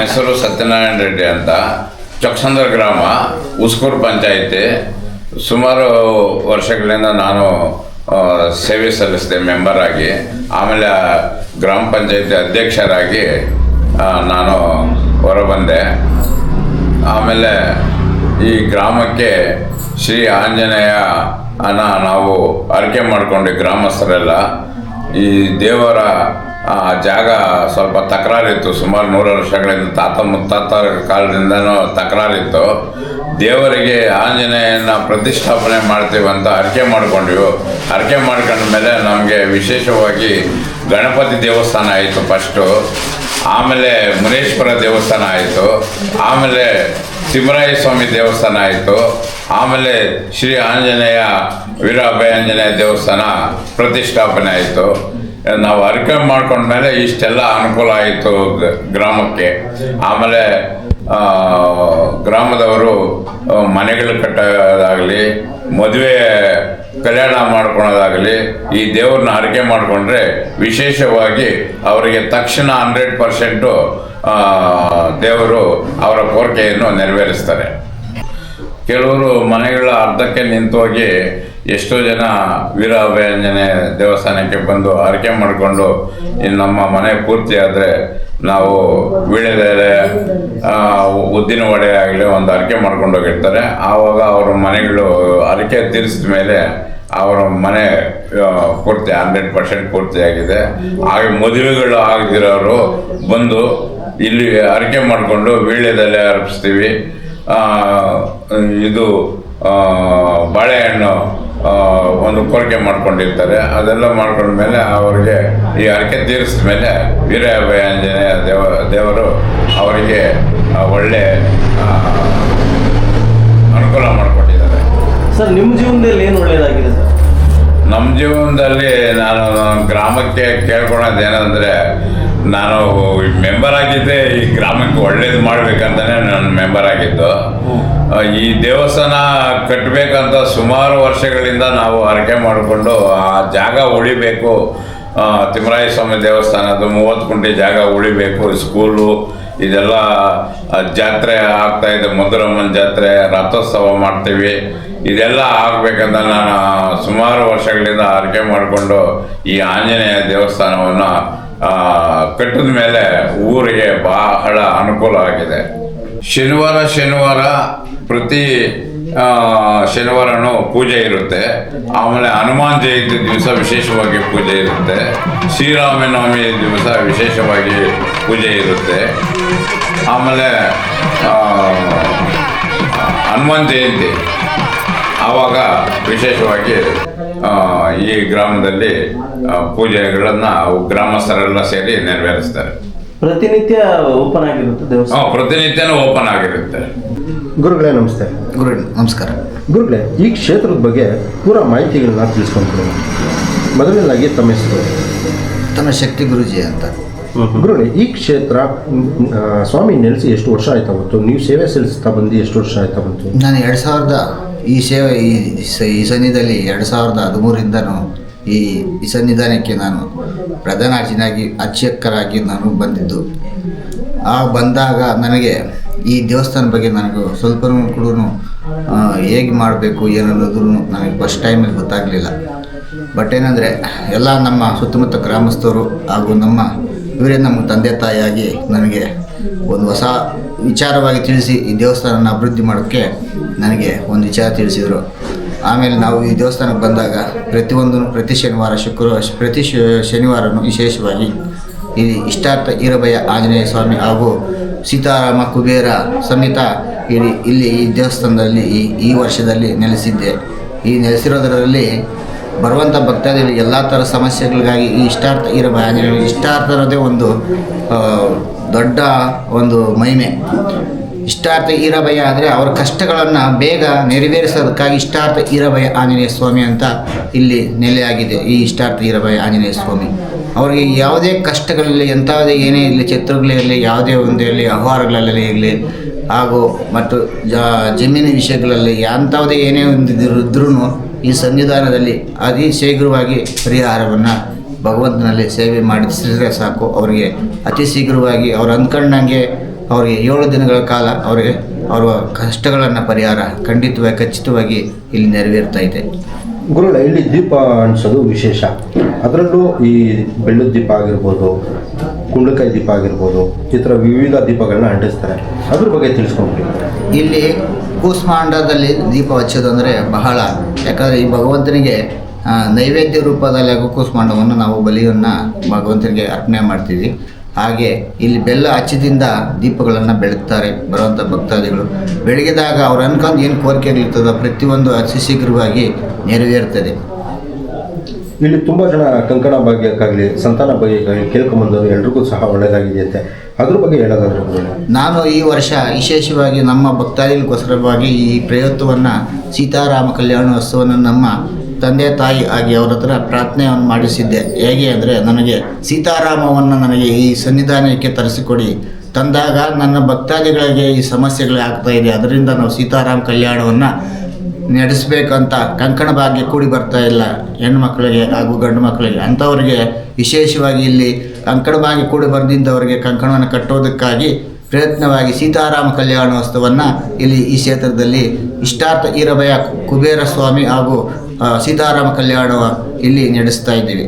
ಹೆಸರು ಸತ್ಯನಾರಾಯಣ ರೆಡ್ಡಿ ಅಂತ, ಚೊಕ್ಕಸಂದ್ರ ಗ್ರಾಮ, ಉಸ್ಕೂರು ಪಂಚಾಯಿತಿ. ಸುಮಾರು ವರ್ಷಗಳಿಂದ ನಾನು ಸೇವೆ ಸಲ್ಲಿಸಿದೆ ಮೆಂಬರ್ ಆಗಿ. ಆಮೇಲೆ ಗ್ರಾಮ ಪಂಚಾಯಿತಿ ಅಧ್ಯಕ್ಷರಾಗಿ ನಾನು ಹೊರಬಂದೆ. ಆಮೇಲೆ ಈ ಗ್ರಾಮಕ್ಕೆ ಶ್ರೀ ಆಂಜನೇಯ ನಾವು ಅರಿಕೆ ಮಾಡಿಕೊಂಡ್ವಿ ಗ್ರಾಮಸ್ಥರೆಲ್ಲ. ಈ ದೇವರ ಜಾಗ ಸ್ವಲ್ಪ ತಕರಾರಿತ್ತು. ಸುಮಾರು 100 ವರ್ಷಗಳಿಂದ ತಾತ ಮುತ್ತಾತರ ಕಾಲದಿಂದನೂ ತಕರಾರಿತ್ತು. ದೇವರಿಗೆ ಆಂಜನೇಯನ ಪ್ರತಿಷ್ಠಾಪನೆ ಮಾಡ್ತೀವಿ ಅಂತ ಅರಿಕೆ ಮಾಡ್ಕೊಂಡ್ವಿ. ಅರಿಕೆ ಮಾಡ್ಕೊಂಡ್ಮೇಲೆ ನಮಗೆ ವಿಶೇಷವಾಗಿ ಗಣಪತಿ ದೇವಸ್ಥಾನ ಆಯಿತು ಫಸ್ಟು. ಆಮೇಲೆ ಮುನೇಶ್ವರ ದೇವಸ್ಥಾನ ಆಯಿತು. ಆಮೇಲೆ ತಿಮ್ಮರಾಯ ಸ್ವಾಮಿ ದೇವಸ್ಥಾನ ಆಯಿತು. ಆಮೇಲೆ ಶ್ರೀ ಆಂಜನೇಯ ವೀರಾಭಯ ಆಂಜನೇಯ ದೇವಸ್ಥಾನ ಪ್ರತಿಷ್ಠಾಪನೆ ಆಯಿತು. ನಾವು ಅರಿಕೆ ಮಾಡ್ಕೊಂಡ್ಮೇಲೆ ಇಷ್ಟೆಲ್ಲ ಅನುಕೂಲ ಆಯಿತು ಗ್ರಾಮಕ್ಕೆ. ಆಮೇಲೆ ಗ್ರಾಮದವರು ಮನೆಗಳು ಕಟ್ಟೋದಾಗಲಿ, ಮದುವೆ ಕಲ್ಯಾಣ ಮಾಡ್ಕೊಳೋದಾಗಲಿ, ಈ ದೇವ್ರನ್ನ ಅರಿಕೆ ಮಾಡಿಕೊಂಡ್ರೆ ವಿಶೇಷವಾಗಿ ಅವರಿಗೆ ತಕ್ಷಣ 100% ದೇವರು ಅವರ ಕೋರಿಕೆಯನ್ನು ನೆರವೇರಿಸ್ತಾರೆ. ಕೆಲವರು ಮನೆಗಳ ಅರ್ಧಕ್ಕೆ ನಿಂತೋಗಿ ಎಷ್ಟೋ ಜನ ವೀರಾಭಯಾಂಜನೇಯ ದೇವಸ್ಥಾನಕ್ಕೆ ಬಂದು ಅರಿಕೆ ಮಾಡಿಕೊಂಡು ಇನ್ನು ನಮ್ಮ ಮನೆ ಪೂರ್ತಿ ಆದರೆ ನಾವು ವೀಳ್ಯದೆಲೆ, ಉದ್ದಿನ ವಡೆ ಆಗಲಿ ಒಂದು ಅರಿಕೆ ಮಾಡ್ಕೊಂಡು ಹೋಗಿರ್ತಾರೆ. ಆವಾಗ ಅವ್ರ ಮನೆಗಳು ಅರಿಕೆ ತೀರಿಸಿದ ಮೇಲೆ ಅವರ ಮನೆ ಪೂರ್ತಿ 100% ಪೂರ್ತಿಯಾಗಿದೆ. ಹಾಗೆ ಮದುವೆಗಳು ಆಗದಿರೋರು ಬಂದು ಇಲ್ಲಿ ಅರಿಕೆ ಮಾಡಿಕೊಂಡು ವೀಳ್ಯದೆಲೆ ಅರ್ಪಿಸ್ತೀವಿ. ಇದು ಬಾಳೆಹಣ್ಣು ಒಂದು ಕೋರಿಕೆ ಮಾಡ್ಕೊಂಡಿರ್ತಾರೆ. ಅದೆಲ್ಲ ಮಾಡ್ಕೊಂಡ್ಮೇಲೆ ಅವರಿಗೆ ಈ ಅರಿಕೆ ತೀರಿಸಿದ ಮೇಲೆ ವೀರಾಭಯ ಆಂಜನೇಯ ದೇವರು ಅವರಿಗೆ ಒಳ್ಳೆ ಅನುಕೂಲ ಮಾಡಿಕೊಟ್ಟಿದ್ದಾರೆ. ಸರ್, ನಿಮ್ಮ ಜೀವನದಲ್ಲಿ ಏನು ಒಳ್ಳೆಯದಾಗಿದೆ ಸರ್? ನಮ್ಮ ಜೀವನದಲ್ಲಿ ನಾನು ಗ್ರಾಮಕ್ಕೆ ಕೇಳ್ಕೊಳೋದೇನೆಂದರೆ, ನಾನು ಮೆಂಬರ್ ಆಗಿದ್ದೆ ಈ ಗ್ರಾಮಕ್ಕೆ ಒಳ್ಳೇದು ಮಾಡಬೇಕಂತಲೇ ನಾನು ಮೆಂಬರ್ ಆಗಿದ್ದು. ಈ ದೇವಸ್ಥಾನ ಕಟ್ಟಬೇಕಂತ ಸುಮಾರು ವರ್ಷಗಳಿಂದ ನಾವು ಅರಿಕೆ ಮಾಡಿಕೊಂಡು ಆ ಜಾಗ ಉಳಿಬೇಕು. ತಿಮ್ಮರಾಯ ಸ್ವಾಮಿ ದೇವಸ್ಥಾನದ್ದು 30 ಗುಂಟೆ ಜಾಗ ಉಳಿಬೇಕು. ಸ್ಕೂಲು ಇದೆಲ್ಲ ಜಾತ್ರೆ ಆಗ್ತಾಯಿದೆ, ಮಧುರಮ್ಮನ ಜಾತ್ರೆ, ರಥೋತ್ಸವ ಮಾಡ್ತೀವಿ. ಇದೆಲ್ಲ ಆಗಬೇಕಂತ ನಾನು ಸುಮಾರು ವರ್ಷಗಳಿಂದ ಅರಿಕೆ ಮಾಡಿಕೊಂಡು ಈ ಆಂಜನೇಯ ದೇವಸ್ಥಾನವನ್ನು ಕಟ್ಟಿದ ಮೇಲೆ ಊರಿಗೆ ಬಹಳ ಅನುಕೂಲ ಆಗಿದೆ. ಶನಿವಾರ ಪ್ರತಿ ಶನಿವಾರನೂ ಪೂಜೆ ಇರುತ್ತೆ. ಆಮೇಲೆ ಹನುಮಾನ್ ಜಯಂತಿ ದಿವಸ ವಿಶೇಷವಾಗಿ ಪೂಜೆ ಇರುತ್ತೆ. ಶ್ರೀರಾಮನವಮಿ ದಿವಸ ವಿಶೇಷವಾಗಿ ಪೂಜೆ ಇರುತ್ತೆ. ಆಮೇಲೆ ಹನುಮಾನ್ ಜಯಂತಿ ಆವಾಗ ವಿಶೇಷವಾಗಿ ಈ ಗ್ರಾಮದಲ್ಲಿ ಪೂಜೆಗಳನ್ನು ಗ್ರಾಮಸ್ಥರೆಲ್ಲ ಸೇರಿ ನೆರವೇರಿಸ್ತಾರೆ. ಪ್ರತಿನಿತ್ಯ ಓಪನ್ ಆಗಿರುತ್ತೆ ದೇವಸ್ಥಾನ? ಪ್ರತಿನಿತ್ಯನೂ ಓಪನ್ ಆಗಿರುತ್ತೆ. ಗುರುಗಳೇ ನಮಸ್ತೆ. ನಮಸ್ಕಾರ ಗುರುಗಳೇ, ಈ ಕ್ಷೇತ್ರದ ಬಗ್ಗೆ ಪೂರ ಮಾಹಿತಿಗಳನ್ನ ತಿಳಿಸ್ಕೊಂಡ್ಬಿಡೋಣ. ಮೊದಲನೇದಾಗಿ ತಮ್ಮ ಹೆಸರು? ತಮ್ಮ ಶಕ್ತಿ ಗುರುಜಿ ಅಂತ. ಗುರುಗಳೇ, ಈ ಕ್ಷೇತ್ರ ಸ್ವಾಮಿ ನೆಲೆಸಿ ಎಷ್ಟು ವರ್ಷ ಆಯ್ತಾ ಬಂತು? ನೀವು ಸೇವೆ ಸಲ್ಲಿಸ್ತಾ ಬಂದು ಎಷ್ಟು ವರ್ಷ ಆಯ್ತಾ ಬಂತು? ನಾನು 2000 ಈ ಸೇವೆ ಈ ಸನ್ನಿಧಿಯಲ್ಲಿ 2013ರಿಂದನೂ ಈ ಸನ್ನಿಧಾನಕ್ಕೆ ನಾನು ಪ್ರಧಾನ ಅರ್ಚಕರಾಗಿ ನಾನು ಬಂದಿದ್ದು. ಬಂದಾಗ ನನಗೆ ಈ ದೇವಸ್ಥಾನ ಬಗ್ಗೆ ನನಗೆ ಸ್ವಲ್ಪ ಕೂಡ ಹೇಗೆ ಮಾಡಬೇಕು ಏನನ್ನೋದು ನನಗೆ ಫಸ್ಟ್ ಟೈಮಲ್ಲಿ ಗೊತ್ತಾಗಲಿಲ್ಲ. ಬಟ್ ಏನಂದರೆ ಎಲ್ಲ ನಮ್ಮ ಸುತ್ತಮುತ್ತ ಗ್ರಾಮಸ್ಥರು ಹಾಗೂ ಇವರೇ ನಮ್ಮ ತಂದೆ ತಾಯಿಯಾಗಿ ನನಗೆ ಒಂದು ಹೊಸ ವಿಚಾರವಾಗಿ ತಿಳಿಸಿ ಈ ದೇವಸ್ಥಾನನ ಅಭಿವೃದ್ಧಿ ಮಾಡೋಕ್ಕೆ ನನಗೆ ಒಂದು ವಿಚಾರ ತಿಳಿಸಿದರು. ಆಮೇಲೆ ನಾವು ಈ ದೇವಸ್ಥಾನಕ್ಕೆ ಬಂದಾಗ ಪ್ರತಿ ಶನಿವಾರನೂ ವಿಶೇಷವಾಗಿ ಈ ಇಷ್ಟಾರ್ಥ ಈರಭಯ ಆಂಜನೇಯ ಸ್ವಾಮಿ ಹಾಗೂ ಸೀತಾರಾಮ ಕುಬೇರ ಸಮೇತ ಇಲ್ಲಿ ಈ ದೇವಸ್ಥಾನದಲ್ಲಿ ಈ ವರ್ಷದಲ್ಲಿ ನೆಲೆಸಿದ್ದೆ. ಈ ನೆಲೆಸಿರೋದರಲ್ಲಿ ಬರುವಂಥ ಭಕ್ತಾದಿಗಳಿಗೆ ಎಲ್ಲ ಥರ ಸಮಸ್ಯೆಗಳಿಗಾಗಿ ಈ ಇಷ್ಟಾರ್ಥ ಈರಭಯ ಆಂಜನೇಯ ಇಷ್ಟಾರ್ಥ ಅನ್ನೋದೇ ಒಂದು ದೊಡ್ಡ ಒಂದು ಮಹಿಮೆ. ಇಷ್ಟಾರ್ಥ ಈರಭಯ ಅಂದರೆ ಅವರ ಕಷ್ಟಗಳನ್ನು ಬೇಗ ನೆರವೇರಿಸೋದಕ್ಕಾಗಿ ಇಷ್ಟಾರ್ಥ ಈರಭಯ ಆಂಜನೇಯ ಸ್ವಾಮಿ ಅಂತ ಇಲ್ಲಿ ನೆಲೆಯಾಗಿದೆ. ಈ ಇಷ್ಟಾರ್ಥ ಈರಭಯ ಆಂಜನೇಯ ಸ್ವಾಮಿ ಅವರಿಗೆ ಯಾವುದೇ ಕಷ್ಟಗಳಲ್ಲಿ ಎಂಥದೇ ಏನೇ ಇರಲಿ, ಶತ್ರುಗಳಿರಲಿ, ಯಾವುದೇ ಒಂದು ಇರಲಿ, ಅವ್ಯವಹಾರಗಳಲ್ಲಿ ಇರಲಿ ಹಾಗೂ ಮತ್ತು ಜಮೀನು ವಿಷಯಗಳಲ್ಲಿ ಅಂಥವುದೇ ಏನೇ ಒಂದು ಇದ್ರೂ ಈ ಸನ್ನಿಧಾನದಲ್ಲಿ ಅತಿ ಶೀಘ್ರವಾಗಿ ಪರಿಹಾರವನ್ನು ಭಗವಂತನಲ್ಲಿ ಸೇವೆ ಮಾಡಿಸಿದ್ರೆ ಸಾಕು. ಅವರಿಗೆ ಅತಿ ಶೀಘ್ರವಾಗಿ ಅವ್ರು ಅಂದ್ಕೊಂಡಂಗೆ ಅವರಿಗೆ 7 ದಿನಗಳ ಕಾಲ ಅವರಿಗೆ ಅವರ ಕಷ್ಟಗಳನ್ನು ಪರಿಹಾರ ಖಚಿತವಾಗಿ ಇಲ್ಲಿ ನೆರವೇರ್ತಾ ಇದೆ. ಗುರುಗಳೇ, ಇಲ್ಲಿ ದೀಪ ಅಂಟಿಸೋದು ವಿಶೇಷ. ಅದರಲ್ಲೂ ಈ ಬೆಳ್ಳದ ದೀಪ ಆಗಿರ್ಬೋದು, ಕುಂಬಳಕಾಯಿ ದೀಪ ಆಗಿರ್ಬೋದು, ಈ ಥರ ವಿವಿಧ ದೀಪಗಳನ್ನ ಅಂಟಿಸ್ತಾರೆ. ಅದ್ರ ಬಗ್ಗೆ ತಿಳಿಸ್ಕೊಂಡ್ರಿ. ಇಲ್ಲಿ ಕೂಸ್ಮಾಂಡದಲ್ಲಿ ದೀಪ ಹಚ್ಚೋದು ಅಂದರೆ ಬಹಳ, ಯಾಕಂದರೆ ಈ ಭಗವಂತನಿಗೆ ನೈವೇದ್ಯ ರೂಪದಲ್ಲಿ ಆಗೋ ಕೂಸ್ಮಾಂಡವನ್ನು ನಾವು ಬಲಿಯನ್ನು ಭಗವಂತನಿಗೆ ಅರ್ಪಣೆ ಮಾಡ್ತೀವಿ. ಹಾಗೆ ಇಲ್ಲಿ ಬೆಲ್ಲ ಹಚ್ಚಿದಿಂದ ದೀಪಗಳನ್ನು ಬೆಳಗ್ತಾರೆ ಬರುವಂಥ ಭಕ್ತಾದಿಗಳು. ಬೆಳಗಿದಾಗ ಅವ್ರು ಅನ್ಕೊಂಡು ಏನು ಕೋರಿಕೆಗಳಿರ್ತದೋ ಪ್ರತಿಯೊಂದು ಅತಿ ಶೀಘ್ರವಾಗಿ ನೆರವೇರ್ತದೆ. ಇಲ್ಲಿ ತುಂಬ ಜನ ಕಂಕಣ ಭಾಗ್ಯಕ್ಕಾಗಲಿ ಸಂತಾನ ಭಾಗ್ಯಕ್ಕಾಗಲಿ ಕೇಳ್ಕೊಂಬಂದವರು ಎಲ್ರಿಗೂ ಸಹ ಒಳ್ಳೆಯದಾಗಿದೆಯಂತೆ. ಅದ್ರ ಬಗ್ಗೆ ಹೇಳೋದಾದ್ರೆ ನಾನು ಈ ವರ್ಷ ವಿಶೇಷವಾಗಿ ನಮ್ಮ ಭಕ್ತಾದಿಗಳಿಗೋಸ್ಕರವಾಗಿ ಈ ಪ್ರಯತ್ನವನ್ನು ಸೀತಾರಾಮ ಕಲ್ಯಾಣೋತ್ಸವವನ್ನು ನಮ್ಮ ತಂದೆ ತಾಯಿ ಆಗಿ ಅವ್ರ ಹತ್ರ ಪ್ರಾರ್ಥನೆಯನ್ನು ಮಾಡಿಸಿದ್ದೆ. ಹೇಗೆ ಅಂದರೆ, ನನಗೆ ಸೀತಾರಾಮವನ್ನು ನನಗೆ ಈ ಸನ್ನಿಧಾನಕ್ಕೆ ತರಿಸಿಕೊಡಿ, ತಂದಾಗ ನನ್ನ ಭಕ್ತಾದಿಗಳಿಗೆ ಈ ಸಮಸ್ಯೆಗಳು ಆಗ್ತಾ ಇದೆ, ಅದರಿಂದ ನಾವು ಸೀತಾರಾಮ ಕಲ್ಯಾಣವನ್ನು ನಡೆಸಬೇಕಂತ ಕಂಕಣ ಭಾಗ್ಯ ಕೂಡಿ ಬರ್ತಾ ಇಲ್ಲ ಹೆಣ್ಮಕ್ಳಿಗೆ ಹಾಗೂ ಗಂಡು ಮಕ್ಕಳಿಗೆ. ಅಂಥವ್ರಿಗೆ ವಿಶೇಷವಾಗಿ ಇಲ್ಲಿ ಕಂಕಣ ಭಾಗ್ಯ ಕೂಡಿ ಬರ್ದಿದ್ದವರಿಗೆ ಕಂಕಣವನ್ನು ಕಟ್ಟೋದಕ್ಕಾಗಿ ಪ್ರಯತ್ನವಾಗಿ ಸೀತಾರಾಮ ಕಲ್ಯಾಣೋತ್ಸವವನ್ನು ಇಲ್ಲಿ ಈ ಕ್ಷೇತ್ರದಲ್ಲಿ ಇಷ್ಟಾರ್ಥ ಈರಭಯ ಕುಬೇರ ಸ್ವಾಮಿ ಹಾಗೂ ಸೀತಾರಾಮ ಕಲ್ಯಾಣ ಇಲ್ಲಿ ನಡೆಸ್ತಾ ಇದ್ದೀವಿ.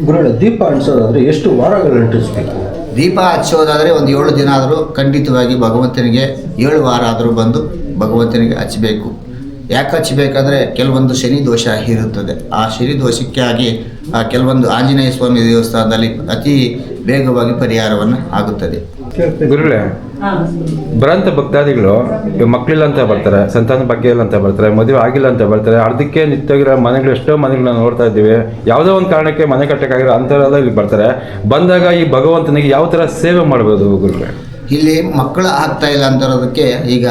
ಗುರುಗಳೇ, ದೀಪ ಅಂಟಿಸೋದಾದರೆ ಎಷ್ಟು ವಾರಗಳು ಅಂಟಿಸ್ಬೇಕು? ದೀಪ ಹಚ್ಚೋದಾದರೆ ಒಂದು 7 ದಿನ ಆದರೂ ಖಂಡಿತವಾಗಿ ಭಗವಂತನಿಗೆ 7 ವಾರ ಆದರೂ ಬಂದು ಭಗವಂತನಿಗೆ ಹಚ್ಚಬೇಕು. ಯಾಕೆ ಹಚ್ಚಬೇಕಂದ್ರೆ ಕೆಲವೊಂದು ಶನಿ ದೋಷ ಇರುತ್ತದೆ. ಆ ಶನಿ ದೋಷಕ್ಕಾಗಿ ಕೆಲವೊಂದು ಆಂಜನೇಯ ಸ್ವಾಮಿ ದೇವಸ್ಥಾನದಲ್ಲಿ ಅತಿ ಬೇಗವಾಗಿ ಪರಿಹಾರವನ್ನು ಆಗುತ್ತದೆ. ಗುರುಗಳೇ, ಬರೋಂಥ ಭಕ್ತಾದಿಗಳು ಮಕ್ಕಳಿಲ್ಲ ಅಂತ ಬರ್ತಾರೆ, ಸಂತಾನ ಭಾಗ್ಯ ಇಲ್ಲ ಅಂತ ಬರ್ತಾರೆ, ಮದುವೆ ಆಗಿಲ್ಲ ಅಂತ ಬರ್ತಾರೆ, ಅರ್ಧಕ್ಕೆ ನಿಂತಾಗಿರೋ ಮನೆಗಳು ಎಷ್ಟೋ ಮನೆಗಳನ್ನ ನೋಡ್ತಾ ಇದ್ದೀವಿ. ಯಾವುದೋ ಒಂದು ಕಾರಣಕ್ಕೆ ಮನೆ ಕಟ್ಟಕ್ಕಾಗಿರೋ ಅಂಥವರೆಲ್ಲ ಇಲ್ಲಿ ಬರ್ತಾರೆ. ಬಂದಾಗ ಈ ಭಗವಂತನಿಗೆ ಯಾವ ಥರ ಸೇವೆ ಮಾಡ್ಬೋದು ಗುರುಗಳೇ? ಇಲ್ಲಿ ಮಕ್ಕಳು ಆಗ್ತಾ ಇಲ್ಲ ಅಂತಿರೋದಕ್ಕೆ ಈಗ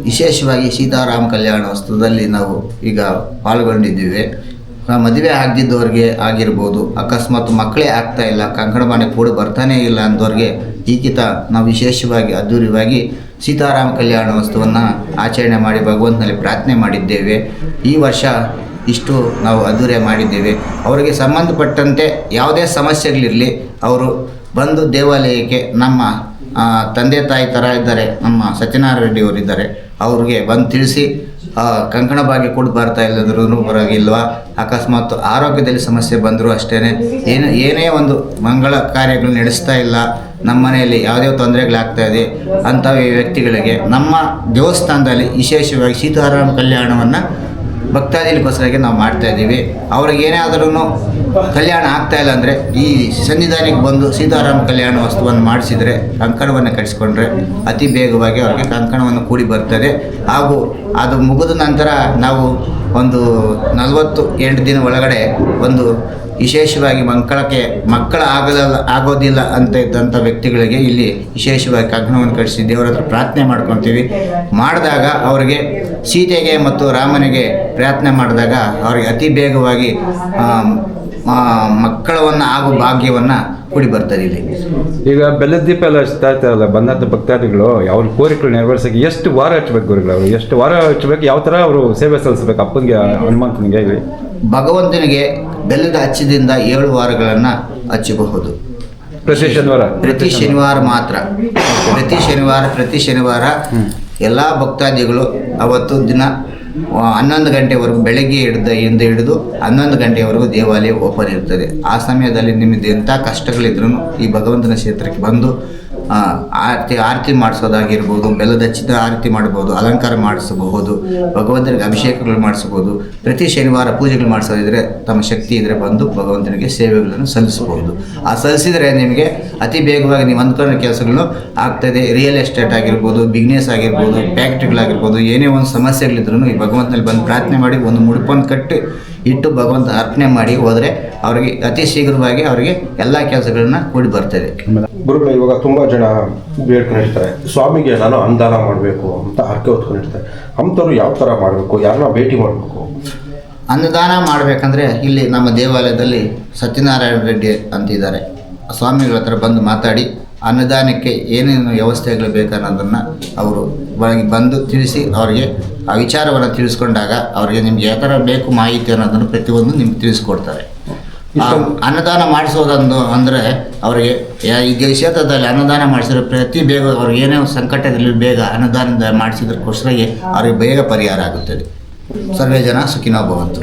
ವಿಶೇಷವಾಗಿ ಸೀತಾರಾಮ ಕಲ್ಯಾಣೋತ್ಸವದಲ್ಲಿ ನಾವು ಈಗ ಪಾಲ್ಗೊಂಡಿದ್ದೀವಿ. ಮದುವೆ ಆಗದಿದ್ದವ್ರಿಗೆ ಆಗಿರ್ಬೋದು, ಅಕಸ್ಮಾತ್ ಮಕ್ಕಳೇ ಆಗ್ತಾ ಇಲ್ಲ, ಕಂಕಣ ಮನೆ ಕೂಡ ಬರ್ತಾನೇ ಇಲ್ಲ ಅಂದವ್ರಿಗೆ ಈಗಿತ ನಾವು ವಿಶೇಷವಾಗಿ ಅದ್ದೂರಿಯಾಗಿ ಸೀತಾರಾಮ ಕಲ್ಯಾಣೋತ್ಸವವನ್ನು ಆಚರಣೆ ಮಾಡಿ ಭಗವಂತನಲ್ಲಿ ಪ್ರಾರ್ಥನೆ ಮಾಡಿದ್ದೇವೆ. ಈ ವರ್ಷ ಇಷ್ಟು ನಾವು ಅದ್ದೂರಿ ಮಾಡಿದ್ದೇವೆ. ಅವರಿಗೆ ಸಂಬಂಧಪಟ್ಟಂತೆ ಯಾವುದೇ ಸಮಸ್ಯೆಗಳಿರಲಿ ಅವರು ಬಂದು ದೇವಾಲಯಕ್ಕೆ, ನಮ್ಮ ತಂದೆ ತಾಯಿ ಥರ ಇದ್ದಾರೆ, ನಮ್ಮ ಸತ್ಯನಾರಾಯಣ ರೆಡ್ಡಿ ಅವರಿದ್ದಾರೆ, ಅವ್ರಿಗೆ ಬಂದು ತಿಳಿಸಿ ಕಂಕಣ ಭಾಗ್ಯ ಕೂಡ ಬರ್ತಾ ಇಲ್ಲದ್ರೂ ಬರೋಗಿಲ್ವಾ, ಅಕಸ್ಮಾತ್ ಆರೋಗ್ಯದಲ್ಲಿ ಸಮಸ್ಯೆ ಬಂದರೂ ಅಷ್ಟೇ, ಏನೇ ಒಂದು ಮಂಗಳ ಕಾರ್ಯಗಳು ನಡೆಸ್ತಾ ಇಲ್ಲ, ನಮ್ಮ ಮನೆಯಲ್ಲಿ ಯಾವುದೇ ತೊಂದರೆಗಳಾಗ್ತಾ ಇದೆ ಅಂಥ ವ್ಯಕ್ತಿಗಳಿಗೆ ನಮ್ಮ ದೇವಸ್ಥಾನದಲ್ಲಿ ವಿಶೇಷವಾಗಿ ಸೀತಾರಾಮ ಕಲ್ಯಾಣವನ್ನು ಭಕ್ತಾದಿಗಳಿಗೋಸ್ಕರವಾಗಿ ನಾವು ಮಾಡ್ತಾಯಿದ್ದೀವಿ. ಅವ್ರಿಗೆ ಏನೇ ಆದ್ರೂ ಕಲ್ಯಾಣ ಆಗ್ತಾಯಿಲ್ಲ ಅಂದರೆ ಈ ಸನ್ನಿಧಾನಕ್ಕೆ ಬಂದು ಸೀತಾರಾಮ ಕಲ್ಯಾಣೋತ್ಸವವನ್ನು ಮಾಡಿಸಿದರೆ, ಕಂಕಣವನ್ನು ಕಟ್ಟಿಸ್ಕೊಂಡ್ರೆ ಅತಿ ಬೇಗವಾಗಿ ಅವ್ರಿಗೆ ಕಂಕಣವನ್ನು ಕೂಡಿ ಬರ್ತದೆ. ಹಾಗೂ ಅದು ಮುಗಿದ ನಂತರ ನಾವು ಒಂದು 48 ದಿನ ಒಳಗಡೆ ಒಂದು ವಿಶೇಷವಾಗಿ ಮಕ್ಕಳ ಆಗೋದಿಲ್ಲ ಅಂತ ಇದ್ದಂಥ ವ್ಯಕ್ತಿಗಳಿಗೆ ಇಲ್ಲಿ ವಿಶೇಷವಾಗಿ ಕಂಕಣವನ್ನು ಕಟ್ಟಿಸಿ ದೇವರ ಹತ್ರ ಪ್ರಾರ್ಥನೆ ಮಾಡ್ಕೊತೀವಿ. ಮಾಡಿದಾಗ ಅವರಿಗೆ ಸೀತೆಗೆ ಮತ್ತು ರಾಮನಿಗೆ ಪ್ರಾರ್ಥನೆ ಮಾಡಿದಾಗ ಅವರಿಗೆ ಅತಿ ಬೇಗವಾಗಿ ಮಕ್ಕಳವನ್ನು ಹಾಗೂ ಭಾಗ್ಯವನ್ನು ಕೂಡಿ ಬರ್ತದೆ. ಇಲ್ಲಿ ಈಗ ಬೆಲ್ಲದ ದೀಪ ಎಲ್ಲ ಹಚ್ತಾ ಇರ್ತಾರಲ್ಲ, ಬಂದಂಥ ಭಕ್ತಾದಿಗಳು ಅವ್ರ ಕೋರಿಕೆಗಳು ನೆರವೇರಿಸೋಕೆ ಎಷ್ಟು ವಾರ ಹಚ್ಬೇಕು ಗುರುಗಳು? ಅವರು ಎಷ್ಟು ವಾರ ಹಚ್ಚಬೇಕು? ಯಾವ ಥರ ಅವರು ಸೇವೆ ಸಲ್ಲಿಸಬೇಕು ಅಪ್ಪನಿಗೆ, ಹನುಮಂತನಿಗೆ? ಹೇಳಿ. ಭಗವಂತನಿಗೆ ಬೆಲ್ಲದ ಹಚ್ಚಿದಿಂದ 7 ವಾರಗಳನ್ನು ಹಚ್ಚಬಹುದು. ಪ್ರತಿ ಶನಿವಾರ ಮಾತ್ರ. ಪ್ರತಿ ಶನಿವಾರ ಎಲ್ಲ ಭಕ್ತಾದಿಗಳು ಅವತ್ತು ದಿನ 11 ಗಂಟೆವರೆಗೂ, ಬೆಳಗ್ಗೆ ಹಿಡಿದು 11 ಗಂಟೆವರೆಗೂ ದೇವಾಲಯ ಓಪನ್ ಇರ್ತದೆ. ಆ ಸಮಯದಲ್ಲಿ ನಿಮ್ಮದು ಎಂಥ ಕಷ್ಟಗಳಿದ್ರೂ ಈ ಭಗವಂತನ ಕ್ಷೇತ್ರಕ್ಕೆ ಬಂದು ಆರತಿ ಮಾಡಿಸೋದಾಗಿರ್ಬೋದು, ಬೆಲ್ಲದ ಹಚ್ಚಿದ ಆರತಿ ಮಾಡ್ಬೋದು, ಅಲಂಕಾರ ಮಾಡಿಸಬಹುದು, ಭಗವಂತನಿಗೆ ಅಭಿಷೇಕಗಳು ಮಾಡಿಸಬಹುದು. ಪ್ರತಿ ಶನಿವಾರ ಪೂಜೆಗಳು ಮಾಡಿಸೋದಿದ್ರೆ ತಮ್ಮ ಶಕ್ತಿ ಇದ್ದರೆ ಬಂದು ಭಗವಂತನಿಗೆ ಸೇವೆಗಳನ್ನು ಸಲ್ಲಿಸಬಹುದು. ಆ ಸಲ್ಲಿಸಿದರೆ ನಿಮಗೆ ಅತಿ ಬೇಗವಾಗಿ ನೀವು ಅಂದ್ಕೊಂಡ ಕೆಲಸಗಳು ಆಗ್ತದೆ. ರಿಯಲ್ ಎಸ್ಟೇಟ್ ಆಗಿರ್ಬೋದು, ಬಿಸ್ನೆಸ್ ಆಗಿರ್ಬೋದು, ಫ್ಯಾಕ್ಟ್ರಿಗಳಾಗಿರ್ಬೋದು, ಏನೇ ಒಂದು ಸಮಸ್ಯೆಗಳಿದ್ರೂ ಈ ಭಗವಂತನಲ್ಲಿ ಬಂದು ಪ್ರಾರ್ಥನೆ ಮಾಡಿ ಒಂದು ಮುಡುಪನ್ನು ಕಟ್ಟಿ ಇಟ್ಟು ಭಗವಂತ ಅರ್ಪಣೆ ಮಾಡಿ ಹೋದರೆ ಅವರಿಗೆ ಅತಿ ಶೀಘ್ರವಾಗಿ ಅವರಿಗೆ ಎಲ್ಲ ಕೆಲಸಗಳನ್ನ ಕೂಡಿ ಬರ್ತದೆ. ಗುರುಗಳು, ಇವಾಗ ತುಂಬ ಜನ ಬೇಡ್ಕೊಂಡಿರ್ತಾರೆ, ಸ್ವಾಮಿಗೆ ನಾನು ಅನುದಾನ ಮಾಡಬೇಕು ಅಂತ ಹರಕೆ ಹೊತ್ಕೊಂಡಿರ್ತಾರೆ. ಅಂಥವ್ರು ಯಾವ ಥರ ಮಾಡಬೇಕು? ಯಾರನ್ನ ಭೇಟಿ ಮಾಡಬೇಕು? ಅನ್ನದಾನ ಮಾಡಬೇಕಂದ್ರೆ ಇಲ್ಲಿ ನಮ್ಮ ದೇವಾಲಯದಲ್ಲಿ ಸತ್ಯನಾರಾಯಣ ರೆಡ್ಡಿ ಅಂತಿದ್ದಾರೆ. ಸ್ವಾಮಿಗಳ ಹತ್ರ ಬಂದು ಮಾತಾಡಿ ಅನ್ನದಾನಕ್ಕೆ ಏನೇನು ವ್ಯವಸ್ಥೆಗಳು ಬೇಕನ್ನೋದನ್ನು ಅವರು ಬಂದು ತಿಳಿಸಿ ಅವರಿಗೆ ಆ ವಿಚಾರವನ್ನು ತಿಳಿಸ್ಕೊಂಡಾಗ ಅವರಿಗೆ ನಿಮ್ಗೆ ಯಾವ ಥರ ಬೇಕು ಮಾಹಿತಿ ಅನ್ನೋದನ್ನು ಪ್ರತಿಯೊಂದು ನಿಮ್ಗೆ ತಿಳಿಸ್ಕೊಡ್ತಾರೆ. ಅನ್ನದಾನ ಮಾಡಿಸೋದಂದು ಅಂದರೆ ಅವರಿಗೆ ಈ ಕ್ಷೇತ್ರದಲ್ಲಿ ಅನ್ನದಾನ ಮಾಡಿಸಿದ್ರೆ ಪ್ರತಿ ಬೇಗ ಅವ್ರಿಗೆ ಏನೇ ಸಂಕಟದಲ್ಲಿ ಬೇಗ ಅನ್ನದಾನ ಮಾಡಿಸಿದ್ರಕ್ಕೋಸ್ಕರ ಅವರಿಗೆ ಬೇಗ ಪರಿಹಾರ ಆಗುತ್ತದೆ. ಸರ್ವೇ ಜನ ಸುಖಿನೋ ಭವಂತು.